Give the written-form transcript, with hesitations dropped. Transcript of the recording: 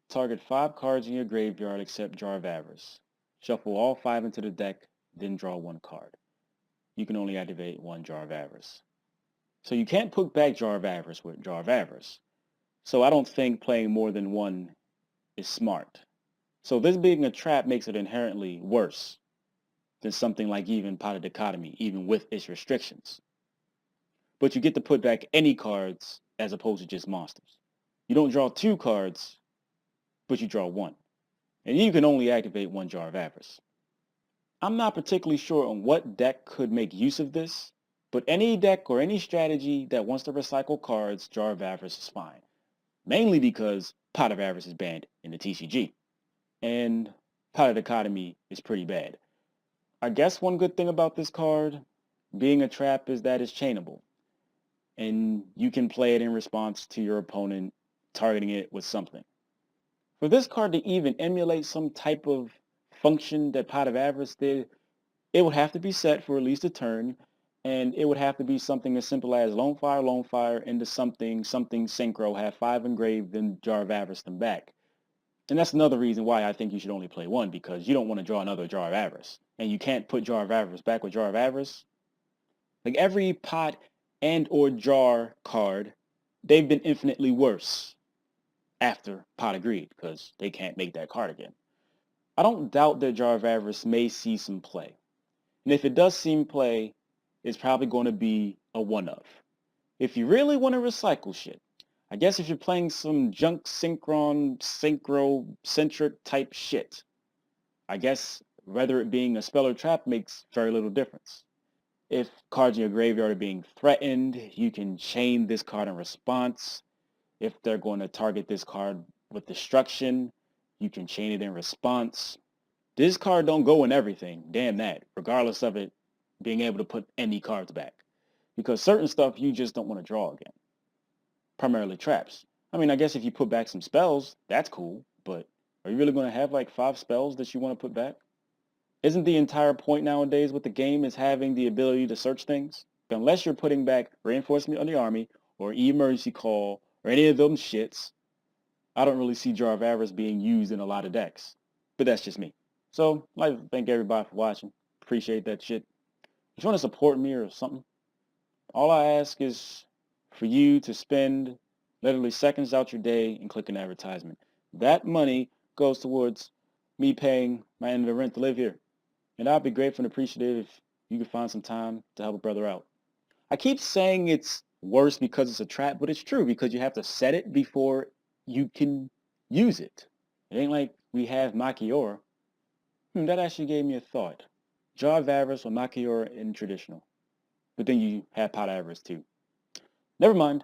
Target 5 cards in your graveyard except Jar of Avarice. Shuffle all 5 into the deck, then draw 1 card. You can only activate 1 Jar of Avarice. So you can't put back Jar of Avarice with Jar of Avarice. So I don't think playing more than 1 is smart. So this being a trap makes it inherently worse than something like even Pot of Dichotomy, even with its restrictions. But you get to put back any cards as opposed to just monsters. You don't draw 2 cards, but you draw 1. And you can only activate 1 Jar of Avarice. I'm not particularly sure on what deck could make use of this, but any deck or any strategy that wants to recycle cards, Jar of Avarice is fine. Mainly because Pot of Avarice is banned in the TCG. And Pot of Dichotomy is pretty bad. I guess one good thing about this card, being a trap, is that it's chainable. And you can play it in response to your opponent targeting it with something. For this card to even emulate some type of function that Pot of Avarice did, it would have to be set for at least a turn, and it would have to be something as simple as Lone Fire, into something synchro, have 5 engraved, then Jar of Avarice them back. And that's another reason why I think you should only play 1, because you don't want to draw another Jar of Avarice. And you can't put Jar of Avarice back with Jar of Avarice. Like every pot and or jar card, they've been infinitely worse after Pot agreed, because they can't make that card again. I don't doubt that Jar of Avarice may see some play. And if it does see play, it's probably going to be a one-of. If you really want to recycle shit, I guess if you're playing some junk synchro-centric type shit, I guess whether it being a spell or trap makes very little difference. If cards in your graveyard are being threatened, you can chain this card in response. If they're going to target this card with destruction, you can chain it in response. This card don't go in everything, damn that, regardless of it being able to put any cards back. Because certain stuff you just don't want to draw again. Primarily traps. I mean, I guess if you put back some spells, that's cool, but are you really going to have like 5 spells that you want to put back? Isn't the entire point nowadays with the game is having the ability to search things? Unless you're putting back Reinforcement of the Army, or Emergency Call, or any of them shits, I don't really see Jar of Avarice being used in a lot of decks. But that's just me. So, I'd like to thank everybody for watching. Appreciate that shit. If you want to support me or something, all I ask is for you to spend literally seconds out your day and click an advertisement. That money goes towards me paying my end of the rent to live here. And I'd be grateful and appreciative if you could find some time to help a brother out. I keep saying it's worse because it's a trap, but it's true because you have to set it before you can use it. It ain't like we have Machiora. That actually gave me a thought. Jar of Avarice or Machiora in traditional. But then you have Pot Avarice too. Never mind.